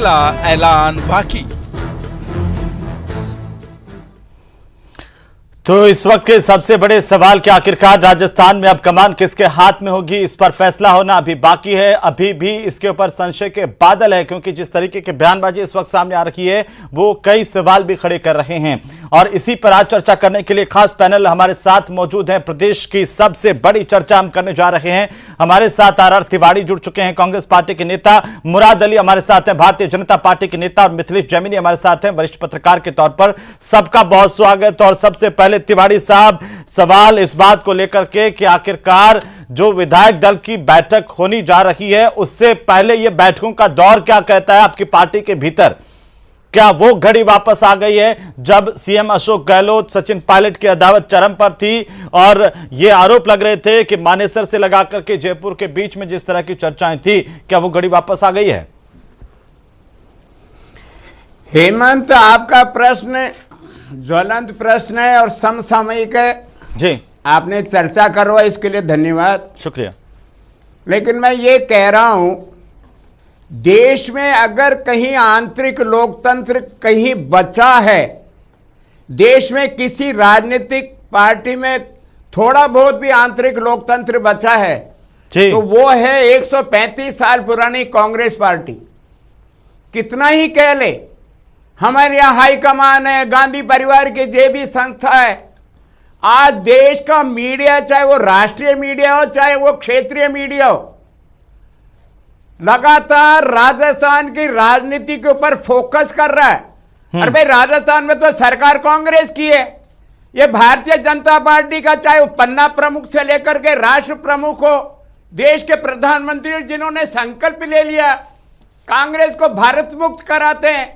अगला ऐलान बाकी। तो इस वक्त के सबसे बड़े सवाल कि आखिरकार राजस्थान में अब कमान किसके हाथ में होगी, इस पर फैसला होना अभी बाकी है। अभी भी इसके ऊपर संशय के बादल है, क्योंकि जिस तरीके की बयानबाजी इस वक्त सामने आ रही है वो कई सवाल भी खड़े कर रहे हैं। और इसी पर आज चर्चा करने के लिए खास पैनल हमारे साथ मौजूद है। प्रदेश की सबसे बड़ी चर्चा हम करने जा रहे हैं। हमारे साथ आर तिवारी जुड़ चुके हैं, कांग्रेस पार्टी के नेता। मुराद अली हमारे साथ हैं, भारतीय जनता पार्टी के नेता। और मिथिलेश जैमिनी हमारे साथ हैं, वरिष्ठ पत्रकार के तौर पर। सबका बहुत स्वागत। और सबसे पहले तिवारी साहब, सवाल इस बात को लेकर के कि आखिरकार जो विधायक दल की बैठक होनी जा रही है उससे पहले ये बैठकों का दौर क्या कहता है आपकी पार्टी के भीतर? क्या वो घड़ी वापस आ गई है जब सीएम अशोक गहलोत सचिन पायलट की अदावत चरम पर थी और ये आरोप लग रहे थे कि मानेसर से लगा करके जयपुर के बीच में जिस तरह की चर्चाएं थी, क्या वो घड़ी वापस आ गई है? हेमंत, आपका प्रश्न ज्वलंत प्रश्न है और समसामयिक है जी। आपने चर्चा करवाई, इसके लिए धन्यवाद, शुक्रिया। लेकिन मैं ये कह रहा हूं, देश में अगर कहीं आंतरिक लोकतंत्र कहीं बचा है, देश में किसी राजनीतिक पार्टी में थोड़ा बहुत भी आंतरिक लोकतंत्र बचा है तो वो है 135 साल पुरानी कांग्रेस पार्टी। कितना ही कह ले, हमारे यहां हाईकमान है, गांधी परिवार की जे भी संस्था है। आज देश का मीडिया, चाहे वो राष्ट्रीय मीडिया हो चाहे वो क्षेत्रीय मीडिया हो, लगातार राजस्थान की राजनीति के ऊपर फोकस कर रहा है। अरे भाई, राजस्थान में तो सरकार कांग्रेस की है। ये भारतीय जनता पार्टी का, चाहे वो पन्ना प्रमुख से लेकर के राष्ट्र प्रमुख हो, देश के प्रधानमंत्री जिन्होंने संकल्प ले लिया कांग्रेस को भारत मुक्त कराते हैं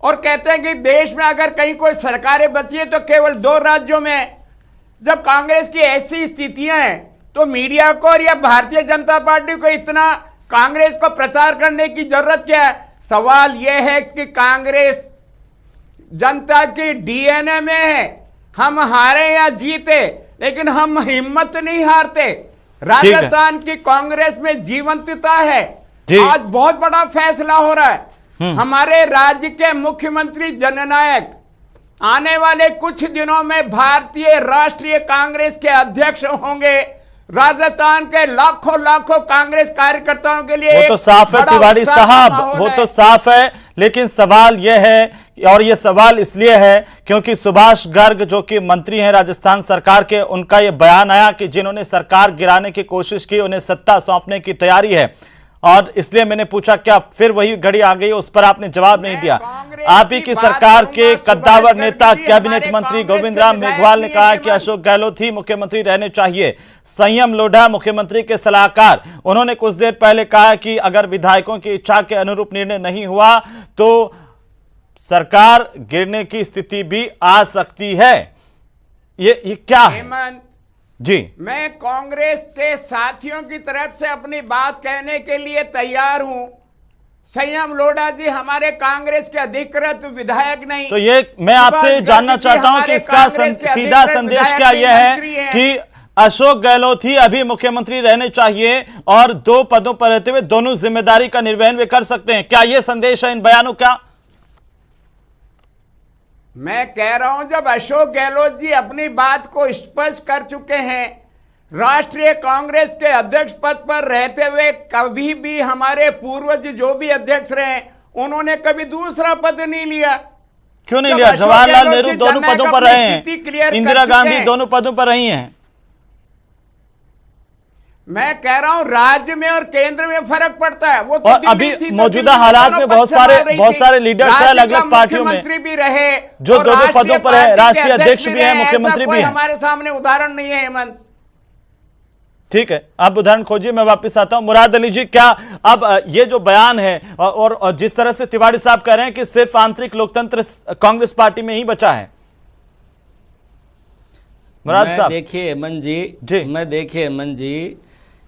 और कहते हैं कि देश में अगर कहीं कोई सरकारें बची है तो केवल 2 राज्यों में। जब कांग्रेस की ऐसी स्थितियां हैं तो मीडिया को और या भारतीय जनता पार्टी को इतना कांग्रेस को प्रचार करने की जरूरत क्या है? सवाल यह है कि कांग्रेस जनता की डीएनए में है। हम हारे या जीते, लेकिन हम हिम्मत नहीं हारते। राजस्थान की कांग्रेस में जीवंतता है। आज बहुत बड़ा फैसला हो रहा है। हमारे राज्य के मुख्यमंत्री जननायक आने वाले कुछ दिनों में भारतीय राष्ट्रीय कांग्रेस के अध्यक्ष होंगे। राजस्थान के लाखों लाखों कांग्रेस कार्यकर्ताओं के लिए वो तो साफ है तिवारी साहब, वो तो साफ है। लेकिन सवाल यह है, और यह सवाल इसलिए है क्योंकि सुभाष गर्ग जो कि मंत्री हैं राजस्थान सरकार के, उनका यह बयान आया कि जिन्होंने सरकार गिराने की कोशिश की उन्हें सत्ता सौंपने की तैयारी है। और इसलिए मैंने पूछा क्या फिर वही घड़ी आ गई? उस पर आपने जवाब नहीं दिया। आप ही की सरकार के कद्दावर नेता कैबिनेट मंत्री गोविंद राम मेघवाल ने कहा कि अशोक गहलोत ही मुख्यमंत्री रहने चाहिए। संयम लोढ़ा मुख्यमंत्री के सलाहकार, उन्होंने कुछ देर पहले कहा कि अगर विधायकों की इच्छा के अनुरूप निर्णय नहीं हुआ तो सरकार गिरने की स्थिति भी आ सकती है। ये क्या है जी? मैं कांग्रेस के साथियों की तरफ से अपनी बात कहने के लिए तैयार हूं। संयम लोढ़ा जी हमारे कांग्रेस के अधिकृत विधायक नहीं। तो ये मैं आपसे जानना चाहता हूं कि इसका सीधा संदेश क्या यह है कि अशोक गहलोत ही अभी मुख्यमंत्री रहने चाहिए और 2 पदों पर रहते हुए दोनों जिम्मेदारी का निर्वहन वे कर सकते हैं। क्या यह संदेश है इन बयानों का? मैं कह रहा हूं, जब अशोक गहलोत जी अपनी बात को स्पष्ट कर चुके हैं, राष्ट्रीय कांग्रेस के अध्यक्ष पद पर रहते हुए कभी भी हमारे पूर्वज जो भी अध्यक्ष रहे उन्होंने कभी दूसरा पद नहीं लिया। क्यों नहीं लिया? जवाहरलाल नेहरू दोनों पदों पर रहे हैं, इंदिरा गांधी दोनों पदों पर रही हैं। मैं कह रहा हूं राज्य में और केंद्र में फर्क पड़ता है। वो तो और अभी मौजूदा हालात में बहुत सारे लीडर्स हैं अलग अलग पार्टियों में भी रहे जो 2 पदों पर है, राष्ट्रीय अध्यक्ष भी है, मुख्यमंत्री भी है। हमारे सामने उदाहरण नहीं है हेमंत। ठीक है, आप उदाहरण खोजिए, मैं वापस आता हूं। मुराद अली जी, क्या अब ये जो बयान है और जिस तरह से तिवारी साहब कह रहे हैं कि सिर्फ आंतरिक लोकतंत्र कांग्रेस पार्टी में ही बचा है, मुराद साहब? देखिए हेमंत जी,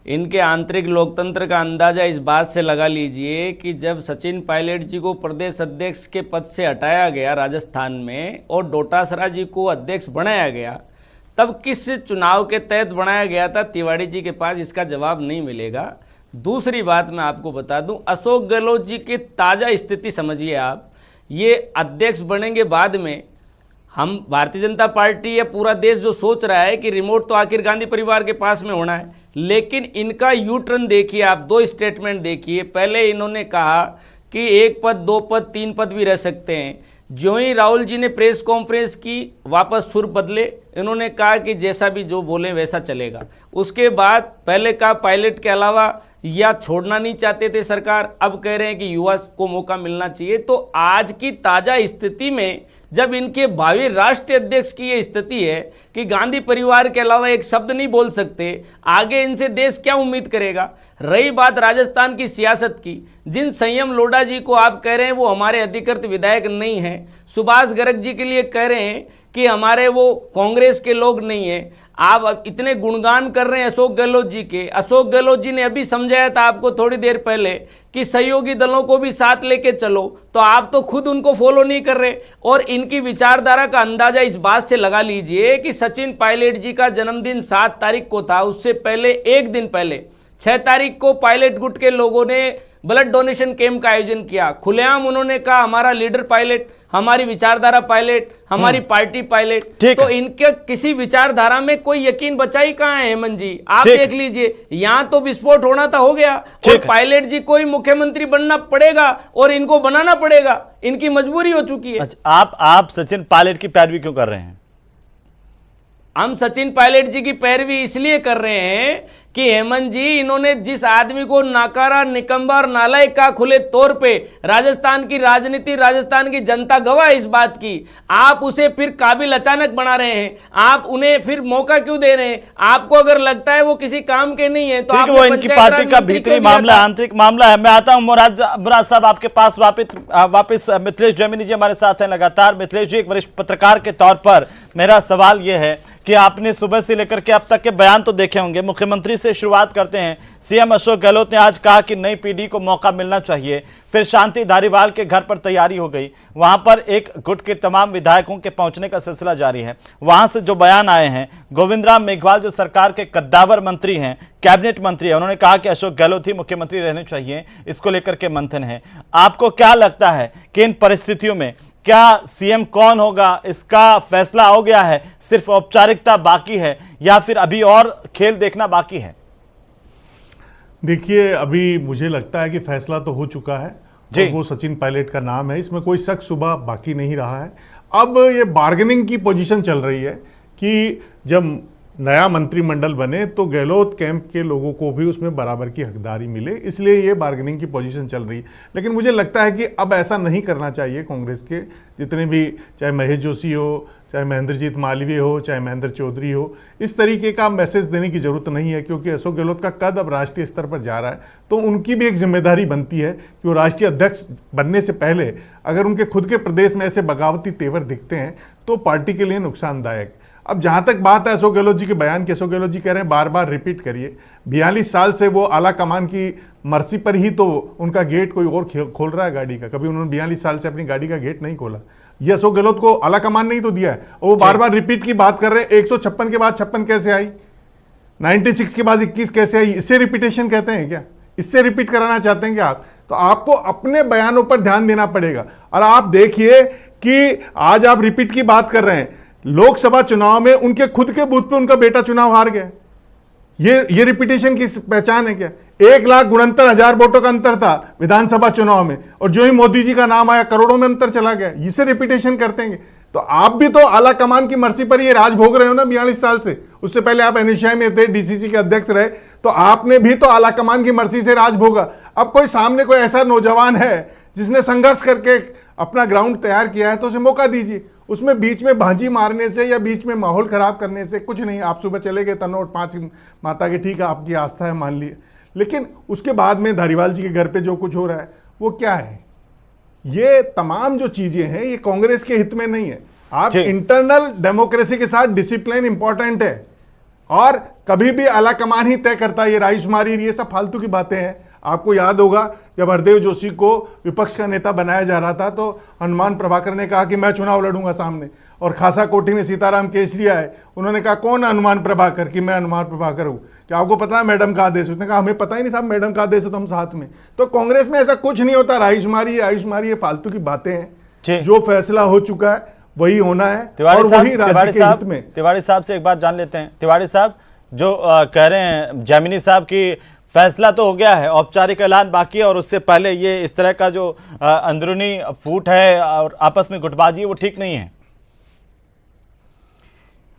इनके आंतरिक लोकतंत्र का अंदाजा इस बात से लगा लीजिए कि जब सचिन पायलट जी को प्रदेश अध्यक्ष के पद से हटाया गया राजस्थान में और डोटासरा जी को अध्यक्ष बनाया गया, तब किस चुनाव के तहत बनाया गया था, तिवारी जी के पास इसका जवाब नहीं मिलेगा। दूसरी बात मैं आपको बता दूं, अशोक गहलोत जी की ताज़ा स्थिति समझिए आप। ये अध्यक्ष बनेंगे बाद में, हम भारतीय जनता पार्टी या पूरा देश जो सोच रहा है कि रिमोट तो आखिर गांधी परिवार के पास में होना है, लेकिन इनका यू टर्न देखिए आप, दो स्टेटमेंट देखिए। पहले इन्होंने कहा कि 1 पद 2 पद 3 पद भी रह सकते हैं। जो ही राहुल जी ने प्रेस कॉन्फ्रेंस की, वापस सुर बदले, इन्होंने कहा कि जैसा भी जो बोले वैसा चलेगा। उसके बाद पहले कहा पायलट के अलावा या छोड़ना नहीं चाहते थे सरकार, अब कह रहे हैं कि युवा को मौका मिलना चाहिए। तो आज की ताज़ा स्थिति में जब इनके भावी राष्ट्रीय अध्यक्ष की ये स्थिति है कि गांधी परिवार के अलावा एक शब्द नहीं बोल सकते, आगे इनसे देश क्या उम्मीद करेगा। रही बात राजस्थान की सियासत की, जिन संयम लोढ़ा जी को आप कह रहे हैं वो हमारे अधिकृत विधायक नहीं हैं, सुभाष गर्ग जी के लिए कह रहे हैं कि हमारे वो कांग्रेस के लोग नहीं हैं, आप अब इतने गुणगान कर रहे हैं अशोक गहलोत जी के। अशोक गहलोत जी ने अभी समझाया था आपको थोड़ी देर पहले कि सहयोगी दलों को भी साथ लेके चलो, तो आप तो खुद उनको फॉलो नहीं कर रहे। और इनकी विचारधारा का अंदाजा इस बात से लगा लीजिए कि सचिन पायलट जी का जन्मदिन 7 तारीख को था, उससे पहले एक दिन पहले 6 तारीख को पायलट गुट के लोगों ने ब्लड डोनेशन कैंप का आयोजन किया। खुलेआम उन्होंने कहा हमारा लीडर पायलट, हमारी विचारधारा पायलट, हमारी पार्टी पायलट। तो इनके किसी विचारधारा में कोई यकीन बचा ही कहां है हेमंत जी? आप देख लीजिए, यहां तो विस्फोट होना था, हो गया, और पायलट जी को ही मुख्यमंत्री बनना पड़ेगा और इनको बनाना पड़ेगा, इनकी मजबूरी हो चुकी है। अच्छा, आप सचिन पायलट की पैरवी क्यों कर रहे हैं? हम सचिन पायलट जी की पैरवी इसलिए कर रहे हैं कि हेमंत जी, इन्होंने जिस आदमी को नाकारा, निकम्बा और नालायक का खुले तौर पे राजस्थान की राजनीति, राजस्थान की जनता गवाह है इस बात की, आप उसे फिर काबिल अचानक बना रहे हैं। आप उन्हें फिर मौका क्यों दे रहे हैं? आपको अगर लगता है वो किसी काम के नहीं है तो आप वो इनकी पार्टी का भीतरी मामला, आंतरिक मामला है। मैं आता हूं मुराद साहब आपके पास वापिस। मिथिलेश जैमिनी जी हमारे साथ हैं लगातार। मिथिलेश जी, एक वरिष्ठ पत्रकार के तौर पर मेरा सवाल यह है कि आपने सुबह से लेकर के अब तक के बयान तो देखे होंगे। मुख्यमंत्री से शुरुआत करते हैं। सीएम अशोक गहलोत ने आज कहा कि नई पीढ़ी को मौका मिलना चाहिए। फिर शांति धारीवाल के घर पर तैयारी हो गई, वहां पर एक गुट के तमाम विधायकों के पहुंचने का सिलसिला जारी है। वहां से जो बयान आए हैं, गोविंद राम मेघवाल जो सरकार के कद्दावर मंत्री हैं, कैबिनेट मंत्री है, उन्होंने कहा कि अशोक गहलोत ही मुख्यमंत्री रहने चाहिए। इसको लेकर के मंथन है। आपको क्या लगता है कि इन परिस्थितियों में क्या सीएम कौन होगा, इसका फैसला हो गया है, सिर्फ औपचारिकता बाकी है या फिर अभी और खेल देखना बाकी है? देखिए, अभी मुझे लगता है कि फैसला तो हो चुका है और वो सचिन पायलट का नाम है, इसमें कोई शक शुबा बाकी नहीं रहा है। अब ये बार्गेनिंग की पोजीशन चल रही है कि जब नया मंत्रिमंडल बने तो गहलोत कैंप के लोगों को भी उसमें बराबर की हकदारी मिले, इसलिए ये बार्गेनिंग की पोजीशन चल रही है। लेकिन मुझे लगता है कि अब ऐसा नहीं करना चाहिए। कांग्रेस के जितने भी, चाहे महेश जोशी हो, चाहे महेंद्रजीत मालवीय हो, चाहे महेंद्र चौधरी हो, इस तरीके का मैसेज देने की जरूरत नहीं है, क्योंकि अशोक गहलोत का कद अब राष्ट्रीय स्तर पर जा रहा है। तो उनकी भी एक जिम्मेदारी बनती है कि वो राष्ट्रीय अध्यक्ष बनने से पहले अगर उनके खुद के प्रदेश में ऐसे बगावती तेवर दिखते हैं तो पार्टी के लिए नुकसानदायक। अब जहां तक बात है अशोक गहलोत जी के बयान की, अशोक गहलोत जी कह रहे हैं बार बार रिपीट करिए, 42 साल से वो आला कमान की मर्जी पर ही तो उनका गेट कोई और खोल रहा है गाड़ी का। कभी उन्होंने 42 साल से अपनी गाड़ी का गेट नहीं खोला। ये अशोक गहलोत को आला कमान नहीं तो दिया है, और वो बार बार रिपीट की बात कर रहे हैं। 156 के बाद 56 कैसे आई, 96 के बाद 21 कैसे आई? इससे रिपीटेशन कहते हैं क्या? इससे रिपीट कराना चाहते हैं क्या आप? तो आपको अपने बयानों पर ध्यान देना पड़ेगा। और आप देखिए कि आज आप रिपीट की बात कर रहे हैं, लोकसभा चुनाव में उनके खुद के बूथ पे उनका बेटा चुनाव हार गया। ये रिपीटेशन की पहचान है क्या? 1,69,000 वोटों का अंतर था विधानसभा चुनाव में, और जो ही मोदी जी का नाम आया करोड़ों में अंतर चला गया। इसे रिपीटेशन करते हैं। तो आप भी तो आला कमान की मर्जी पर ये राज भोग रहे हो ना 42 साल से। उससे पहले आप एनएसयूआई में थे, डीसीसी के अध्यक्ष रहे, तो आपने भी तो आला कमान की मर्जी से राज भोगा। अब कोई सामने कोई ऐसा नौजवान है जिसने संघर्ष करके अपना ग्राउंड तैयार किया है तो उसे मौका दीजिए। उसमें बीच में भांजी मारने से या बीच में माहौल खराब करने से कुछ नहीं। आप सुबह चले गए तनोट 5 माता के, ठीक है, आपकी आस्था है, मान लिए, लेकिन उसके बाद में धारीवाल जी के घर पे जो कुछ हो रहा है वो क्या है? ये तमाम जो चीजें हैं ये कांग्रेस के हित में नहीं है। आप इंटरनल डेमोक्रेसी के साथ डिसिप्लिन इंपॉर्टेंट है, और कभी भी आला कमान ही तय करता है। ये रायशुमारी, ये सब फालतू की बातें हैं। आपको याद होगा जब हरदेव जोशी को विपक्ष का नेता बनाया जा रहा था तो हनुमान प्रभाकर ने कहा कि मैं चुनाव लड़ूंगा सामने, और खासा कोठी में सीताराम केसरी आए, उन्होंने कहा कौन हनुमान प्रभाकर, कि मैं हनुमान प्रभाकर हूं। क्या आपको पता है मैडम कहाँ देश? उसने कहा हमें पता ही नहीं साहब, मैडम कहाँ देश है तो हम साथ में। तो कांग्रेस में ऐसा कुछ नहीं होता, आयुष्मारी ये फालतू की बातें हैं। जो फैसला हो चुका है वही होना है और वही राज्य के हित में। तिवारी साहब से एक बात जान लेते हैं। तिवारी साहब जो कह रहे हैं जैमिनी साहब की फैसला तो हो गया है, औपचारिक ऐलान बाकी है, और उससे पहले ये इस तरह का जो अंदरूनी फूट है और आपस में गुटबाजी है वो ठीक नहीं है।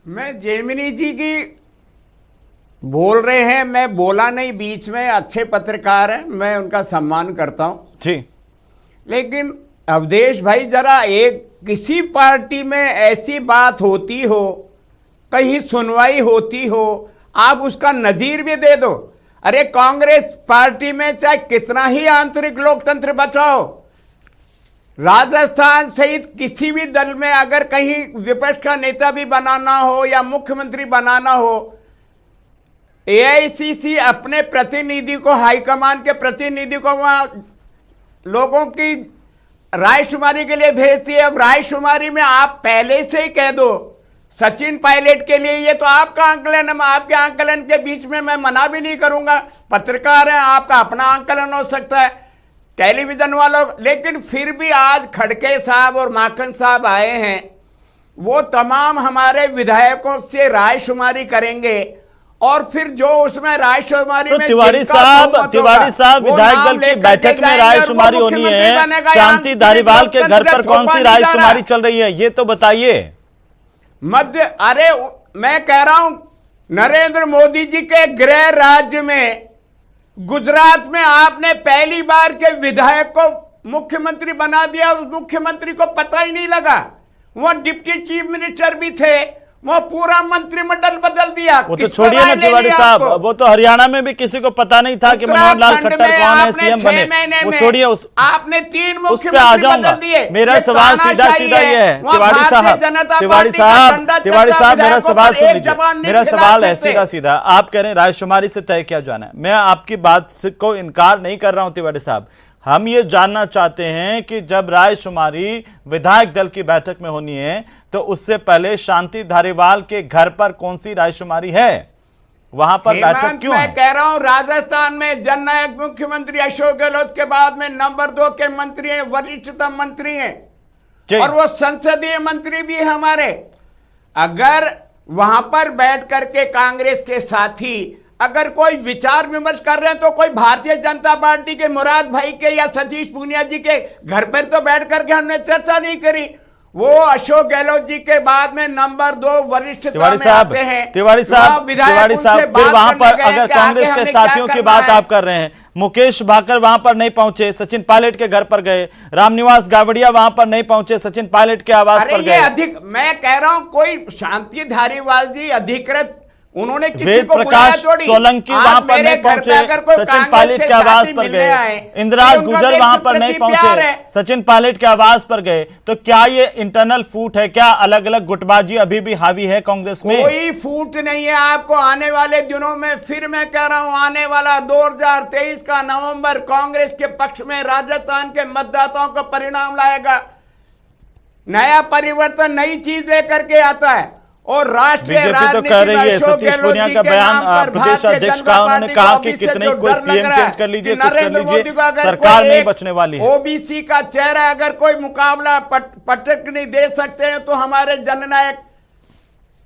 मैं जैमिनी जी की बोल रहे हैं, मैं बोला नहीं बीच में, अच्छे पत्रकार हैं, मैं उनका सम्मान करता हूं जी। लेकिन अवधेश भाई जरा एक किसी पार्टी में ऐसी बात होती हो, कहीं सुनवाई होती हो, आप उसका नजीर भी दे दो। अरे कांग्रेस पार्टी में चाहे कितना ही आंतरिक लोकतंत्र बचाओ, राजस्थान सहित किसी भी दल में अगर कहीं विपक्ष का नेता भी बनाना हो या मुख्यमंत्री बनाना हो, एआईसीसी अपने प्रतिनिधि को, हाईकमान के प्रतिनिधि को वहां लोगों की रायशुमारी के लिए भेजती है। अब रायशुमारी में आप पहले से ही कह दो सचिन पायलट के लिए, ये तो आपका आंकलन है, आपके आंकलन के बीच में मैं मना भी नहीं करूंगा, पत्रकार हैं, आपका अपना आंकलन हो सकता है, टेलीविजन वालों। लेकिन फिर भी आज खड़के साहब और माखन साहब आए हैं, वो तमाम हमारे विधायकों से रायशुमारी करेंगे और फिर जो उसमें रायशुमारी तो में तिवारी साहब विधायक दल की बैठक में रायशुमारी होनी है, शांति धारीवाल के घर पर कौन सी रायशुमारी चल रही है ये तो बताइए। अरे मैं कह रहा हूं नरेंद्र मोदी जी के गृह राज्य में गुजरात में आपने पहली बार के विधायक को मुख्यमंत्री बना दिया, उस मुख्यमंत्री को पता ही नहीं लगा, वो डिप्टी चीफ मिनिस्टर भी थे, वो पूरा मंत्रिमंडल बदल दिया। वो तो छोड़िए ना तिवारी साहब, वो तो हरियाणा में भी किसी को पता नहीं था कि मनोहर लाल खट्टर कौन है, सीएम बने, वो छोड़िए, उस आपने 3 मुख्यमंत्री आ जाऊंगा। मेरा सवाल सीधा सीधा ये है तिवारी साहब, मेरा सवाल सुन लीजिए, मेरा सवाल है सीधा सीधा। आप कह रहे हैं रायशुमारी से तय किया जाना है, मैं आपकी बात को इनकार नहीं कर रहा हूं तिवारी साहब। हम ये जानना चाहते हैं कि जब रायशुमारी विधायक दल की बैठक में होनी है तो उससे पहले शांति धारीवाल के घर पर कौन सी रायशुमारी है, वहां पर बैठक क्यों है? मैं कह रहा हूं राजस्थान में जननायक मुख्यमंत्री अशोक गहलोत के बाद में नंबर 2 के मंत्री हैं, वरिष्ठतम मंत्री हैं और वो संसदीय मंत्री भी है हमारे। अगर वहां पर बैठ करके कांग्रेस के साथी अगर कोई विचार विमर्श कर रहे हैं तो कोई भारतीय जनता पार्टी के मुराद भाई के या सतीश पूनिया जी के घर पर तो बैठ करके हमने चर्चा नहीं करी। वो अशोक गहलोत जी के बाद में नंबर 2 वरिष्ठता में आते हैं। तिवारी साहब फिर वहां पर अगर कांग्रेस के साथियों की बात आप कर रहे हैं, मुकेश भाकर वहां पर नहीं पहुंचे, सचिन पायलट के घर पर गए, रामनिवास गावड़िया वहां पर नहीं पहुंचे, सचिन पायलट के आवास पर गए। मैं कह रहा हूं कोई शांति धारीवाल जी अधिकृत, उन्होंने वेद प्रकाश सोलंकी वहां पर नहीं पहुंचे, सचिन पायलट के आवास पर गए, इंदिराज गुजर वहां पर नहीं पहुंचे, सचिन पायलट के आवास पर गए। तो क्या ये इंटरनल फूट है, क्या अलग अलग गुटबाजी अभी भी हावी है कांग्रेस में? कोई फूट नहीं है। आपको आने वाले दिनों में फिर मैं कह रहा हूं, आने वाला 2023 का नवंबर कांग्रेस के पक्ष में राजस्थान के मतदाताओं का परिणाम लाएगा। नया परिवर्तन नई चीज लेकर के आता है और राष्ट्रीय बीजेपी तो कह रही है, सतीश पूनिया का बयान प्रदेश अध्यक्ष का, उन्होंने कहा कि कितने कोई सीएम चेंज कर लीजिए, कुछ कर लीजिए, सरकार नहीं बचने वाली है। ओबीसी का चेहरा अगर कोई मुकाबला पटक नहीं दे सकते हैं तो हमारे जननायक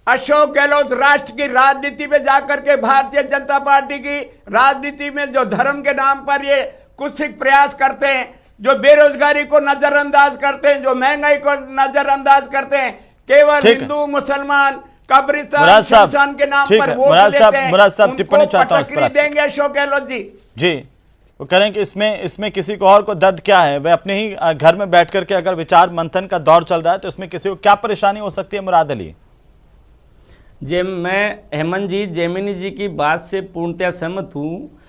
अशोक गहलोत राष्ट्र की राजनीति में जाकर के भारतीय जनता पार्टी की राजनीति में जो धर्म के नाम पर ये कुछ प्रयास करते हैं, जो बेरोजगारी को नजरअंदाज करते हैं, जो महंगाई को नजरअंदाज करते हैं, केवल हिंदू मुसलमान कब्रिस्तान शमशान के नाम पर वोट लेते हैं, मुराद साहब टिप्पणी चाहता हूं इस पर देंगे अशोक गहलोत जी। वो कह रहे हैं कि इसमें किसी को और को दर्द क्या है, वे अपने ही घर में बैठ करके अगर विचार मंथन का दौर चल रहा है तो इसमें किसी को क्या परेशानी हो सकती है? मुराद अली जी, मैं हेमंत जी जैमिनी जी की बात से पूर्णतया सहमत हूँ।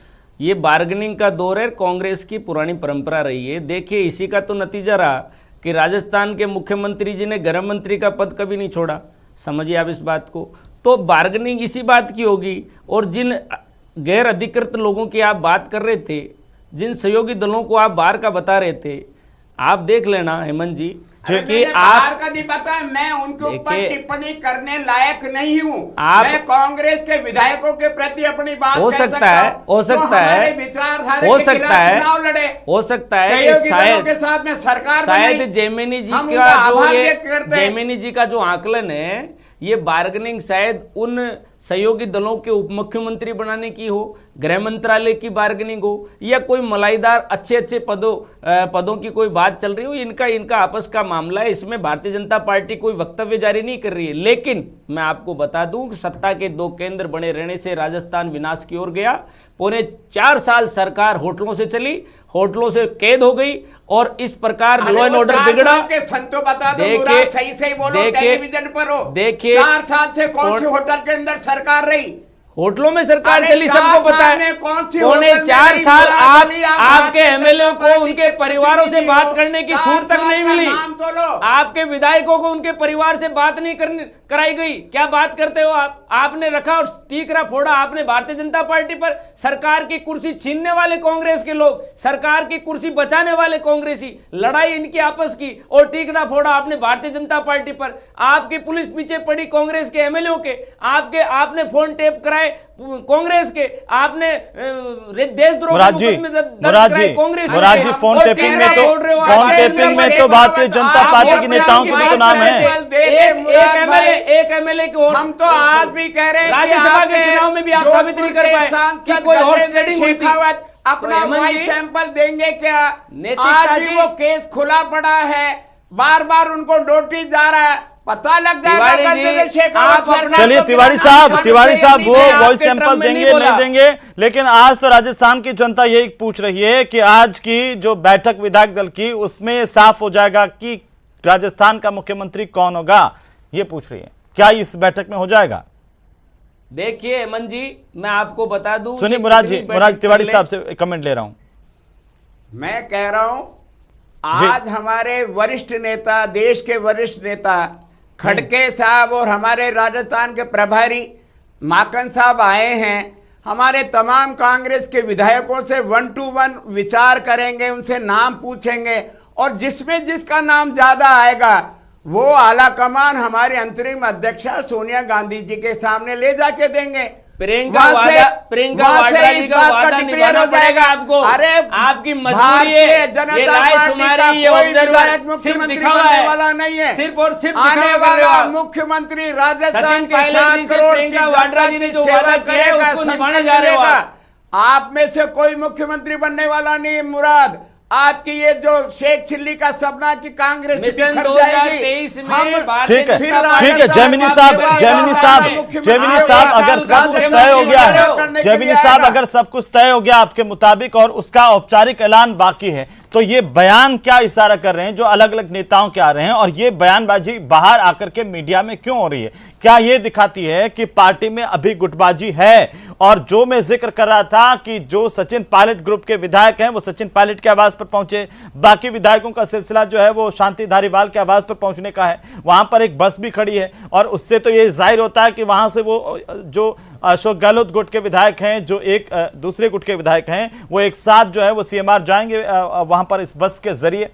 ये बार्गेनिंग का दौर है, कांग्रेस की पुरानी परंपरा रही है। देखिए इसी का तो नतीजा रहा कि राजस्थान के मुख्यमंत्री जी ने गृह मंत्री का पद कभी नहीं छोड़ा। समझिए आप इस बात को। तो बार्गेनिंग इसी बात की होगी। और जिन गैर अधिकृत लोगों की आप बात कर रहे थे, जिन सहयोगी दलों को आप बाहर का बता रहे थे, आप देख लेना हेमंत जी, कि आप का नहीं पता है, मैं उनके ऊपर टिप्पणी करने लायक नहीं हूँ। मैं कांग्रेस के विधायकों के प्रति अपनी बात हो सकता है, हो सकता है, विचारधारा हो सकता है, चुनाव लड़े, हो सकता है कि शायद के साथ में सरकार शायद जैमिनी जी का जो ये जैमिनी जी का जो आकलन है, ये बार्गेनिंग शायद उन सहयोगी दलों के उप मुख्यमंत्री बनाने की हो, गृह मंत्रालय की बार्गेनिंग हो, या कोई मलाईदार अच्छे अच्छे पदों की कोई बात चल रही हो। इनका आपस का मामला है, इसमें भारतीय जनता पार्टी कोई वक्तव्य जारी नहीं कर रही है। लेकिन मैं आपको बता दूं कि सत्ता के 2 केंद्र बने रहने से राजस्थान विनाश की ओर गया। पौने 4 साल सरकार होटलों से चली, होटलों से कैद हो गई, और इस प्रकार लॉ एंड ऑर्डर बिगड़ा। संतो बता दो, मुराद सही सही बोलो, टेलीविजन पर हो। देखिए 4 साल से कौन से होटल के अंदर सरकार रही? होटलों में सरकार चली, सबको पता है। पौने 4 साल आपके एमएलए को उनके परिवारों से बात करने की छूट तक नहीं मिली। आपके विधायकों को उनके परिवार से बात नहीं कराई गई। क्या बात करते हो आप? आपने रखा और टीकरा फोड़ा आपने भारतीय जनता पार्टी पर। सरकार की कुर्सी छीनने वाले कांग्रेस के लोग, सरकार की कुर्सी बचाने वाले कांग्रेसी, लड़ाई इनकी आपस की, और टीकरा फोड़ा आपने भारतीय जनता पार्टी पर। आपकी पुलिस पीछे पड़ी कांग्रेस के एमएलए के, आपने फोन टेप कराए कांग्रेस के, आपने देशद्रोह मुराद जी फोन टेपिंग में तो भारतीय जनता पार्टी के नेताओं के भी तो नाम है। एक एमएलए को हम तो आज भी कह रहे हैं राज्यसभा के चुनाव में भी आप साबित नहीं कर पाए कि कोई हॉर्स ट्रेडिंग हुई थी। अपना वॉइस सैंपल देंगे क्या? आज भी वो केस खुला पड़ा है, बार बार उनको नोटिस जा रहा है, पता लग जाएगा। चलिए तिवारी साहब वो वॉइस सैंपल देंगे नहीं देंगे, लेकिन आज तो राजस्थान की जनता यही पूछ रही है कि आज की जो बैठक विधायक दल की, उसमें साफ हो जाएगा कि राजस्थान का मुख्यमंत्री कौन होगा। ये पूछ रही है, क्या इस बैठक में हो जाएगा? देखिए हेमंत जी, मैं आपको बता दूं, सुनिए मुराद तिवारी साहब से कमेंट ले रहा हूं। मैं कह रहा हूं आज हमारे वरिष्ठ नेता, देश के वरिष्ठ नेता खड़के साहब और हमारे राजस्थान के प्रभारी माकन साहब आए हैं। हमारे तमाम कांग्रेस के विधायकों से 1 to 1 विचार करेंगे, उनसे नाम पूछेंगे, और जिसमें जिसका नाम ज्यादा आएगा वो आला कमान हमारे अंतरिम अध्यक्षा सोनिया गांधी जी के सामने ले जाके देंगे। प्रियंका वाड्रा जी का वादा निभाना पड़ेगा आपको। अरे आपकी मजबूरी है, ये राय सुमारी, ये ऑब्जर्वर सिर्फ दिखावा है वाला नहीं है, सिर्फ और सिर्फ आने वाला मुख्यमंत्री राजस्थान के 7 करोड़ प्रियंका वाड्रा जी ने जो वादा किया है उसको निभाने जा रहे हो आप में से कोई मुख्यमंत्री बनने वाला नहीं है। मुराद, आपकी ये जो शेख चिल्ली का सपना की कांग्रेस मिशन 2023 में ठीक है जैमिनी साहब अगर सब कुछ तय हो गया है, जैमिनी साहब अगर सब कुछ तय हो गया आपके मुताबिक और उसका औपचारिक ऐलान बाकी है, तो ये बयान क्या इशारा कर रहे हैं जो अलग अलग नेताओं के आ रहे हैं, और ये बयानबाजी बाहर आकर के मीडिया में क्यों हो रही है? क्या ये दिखाती है कि पार्टी में अभी गुटबाजी है? और जो मैं जिक्र कर रहा था कि जो सचिन पायलट ग्रुप के विधायक हैं वो सचिन पायलट के आवास पर पहुंचे, बाकी विधायकों का सिलसिला जो है वो शांति धारीवाल के आवास पर पहुंचने का है। वहां पर एक बस भी खड़ी है, और उससे तो ये जाहिर होता है कि वहां से वो जो अशोक गहलोत गुट के विधायक हैं, जो एक दूसरे गुट के विधायक हैं, वो एक साथ जो है वो सीएमआर जाएंगे वहां पर इस बस के जरिए।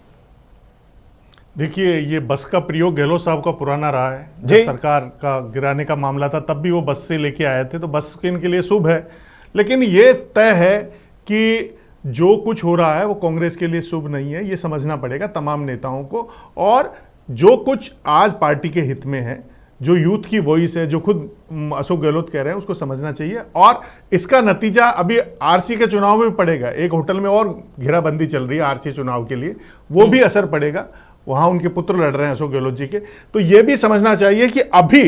देखिए, ये बस का प्रयोग गहलोत साहब का पुराना रहा है। जब सरकार का गिराने का मामला था तब भी वो बस से लेके आए थे, तो बस इनके लिए शुभ है। लेकिन ये तय है कि जो कुछ हो रहा है वो कांग्रेस के लिए शुभ नहीं है, ये समझना पड़ेगा तमाम नेताओं को। और जो कुछ आज पार्टी के हित में है, जो यूथ की वॉइस है, जो खुद अशोक गहलोत कह रहे हैं, उसको समझना चाहिए। और इसका नतीजा अभी आरसी के चुनाव में भी पड़ेगा। एक होटल में और घेराबंदी चल रही है आरसी चुनाव के लिए, वो भी असर पड़ेगा। वहां उनके पुत्र लड़ रहे हैं अशोक गहलोत जी के। तो ये भी समझना चाहिए कि अभी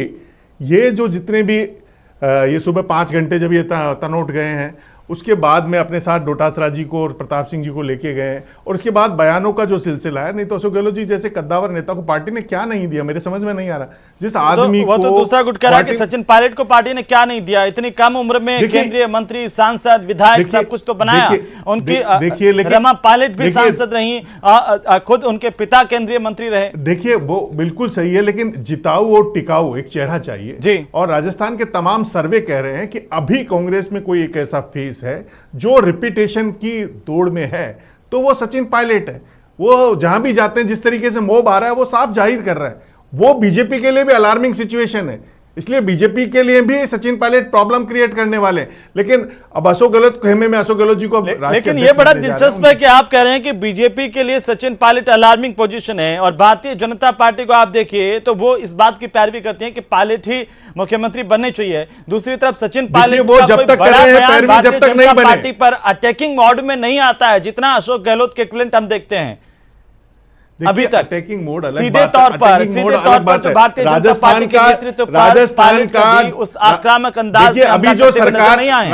ये जो जितने भी ये सुबह 5 घंटे जब ये तनोट गए हैं, उसके बाद में अपने साथ डोटासरा जी को और प्रताप सिंह जी को लेके गए, और उसके बाद बयानों का जो सिलसिला है, नहीं तो अशोक गहलोत जी जैसे कद्दावर नेता को पार्टी ने क्या नहीं दिया, मेरे समझ में नहीं आ रहा। जिस आदमी वो तो दूसरा गुट कह रहा है कि सचिन पायलट को पार्टी ने क्या नहीं दिया, इतनी कम उम्र में केंद्रीय मंत्री, सांसद, विधायक सब कुछ तो बनाया। उनकी रमा पायलट भी सांसद रही, खुद उनके पिता केंद्रीय मंत्री रहे। देखिए, वो बिल्कुल सही है, लेकिन जिताऊ और टिकाऊ एक चेहरा चाहिए जी। और राजस्थान के तमाम सर्वे कह रहे हैं कि अभी कांग्रेस में कोई एक ऐसा फेस है जो रिपीटेशन की दौड़ में है, तो वो सचिन पायलट है। वो जहां भी जाते हैं जिस तरीके से मोब आ रहा है वो साफ जाहिर कर रहा है। वो बीजेपी के लिए भी अलार्मिंग सिचुएशन है, इसलिए बीजेपी के लिए भी सचिन पायलट प्रॉब्लम क्रिएट करने वाले हैं। लेकिन अब अशोक गहलोत खेमे में अशोक गहलोत जी को लेकिन ये बड़ा दिलचस्प है कि आप कह रहे हैं कि बीजेपी के लिए सचिन पायलट अलार्मिंग पोजीशन है, और भारतीय जनता पार्टी को आप देखिए तो वो इस बात की पैरवी करती है कि पायलट ही मुख्यमंत्री बनने चाहिए। दूसरी तरफ सचिन पायलट वो जब तक जब तक नहीं बने पार्टी पर अटैकिंग मोड में नहीं आता है जितना अशोक गहलोत के इक्विवेलेंट हम देखते हैं अभी तक। अटैकिंग मोड अलग सीधे तौर पर जो भारतीय जनता पार्टी के नेतृत्व पर राजस्थान का उस आक्रामक अंदाज में अभी जो सरकार नहीं आए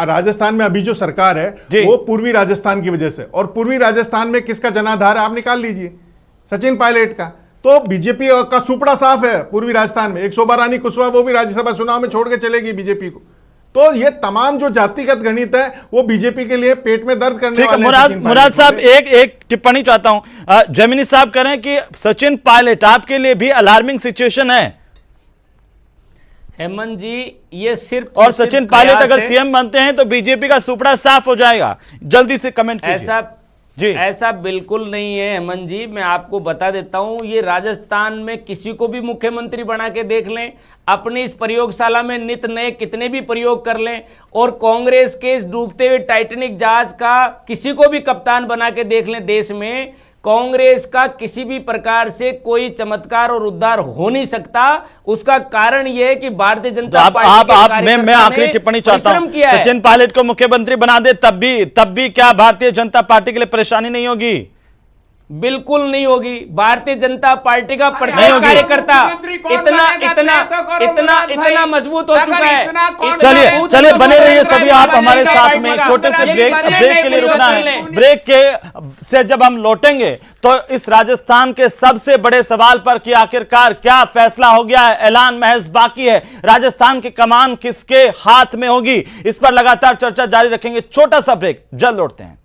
राजस्थान में अभी जो सरकार है वो पूर्वी राजस्थान की वजह से, और पूर्वी राजस्थान में किसका जनाधार है आप निकाल लीजिए, सचिन पायलट का। तो बीजेपी का सुपड़ा साफ है पूर्वी राजस्थान में। एक शोभा रानी कुशवाहा वो भी राज्यसभा चुनाव में छोड़ के चलेगी बीजेपी को। तो ये तमाम जो जातिगत गणित है वो बीजेपी के लिए पेट में दर्द करने वाले हैं। मुराद साहब एक टिप्पणी चाहता हूं, जैमिनी साहब कह रहे हैं कि सचिन पायलट आपके लिए भी अलार्मिंग सिचुएशन है। हेमंत जी ये सिर्फ और सचिन पायलट अगर सीएम बनते हैं तो बीजेपी का सुपड़ा साफ हो जाएगा, जल्दी से कमेंट कीजिए। ऐसा बिल्कुल नहीं है हेमंत जी, मैं आपको बता देता हूं। ये राजस्थान में किसी को भी मुख्यमंत्री बना के देख लें, अपनी इस प्रयोगशाला में नित नए कितने भी प्रयोग कर लें, और कांग्रेस के इस डूबते हुए टाइटैनिक जहाज का किसी को भी कप्तान बना के देख लें, देश में कांग्रेस का किसी भी प्रकार से कोई चमत्कार और उद्धार हो नहीं सकता। उसका कारण यह है कि भारतीय जनता पार्टी मैं आखिरी टिप्पणी चाहता हूं, सचिन पायलट को मुख्यमंत्री बना दे तब भी क्या भारतीय जनता पार्टी के लिए परेशानी नहीं होगी? बिल्कुल नहीं होगी। भारतीय जनता पार्टी का प्रत्येक कार्यकर्ता इतना मजबूत हो चुका है। चलिए बने रहिए सभी आप हमारे साथ में। छोटे से ब्रेक के लिए रुकना है। ब्रेक के से जब हम लौटेंगे तो इस राजस्थान के सबसे बड़े सवाल पर कि आखिरकार क्या फैसला हो गया है, ऐलान महज बाकी है, राजस्थान की कमान किसके हाथ में होगी, इस पर लगातार चर्चा जारी रखेंगे। छोटा सा ब्रेक, जल्द लौटते हैं।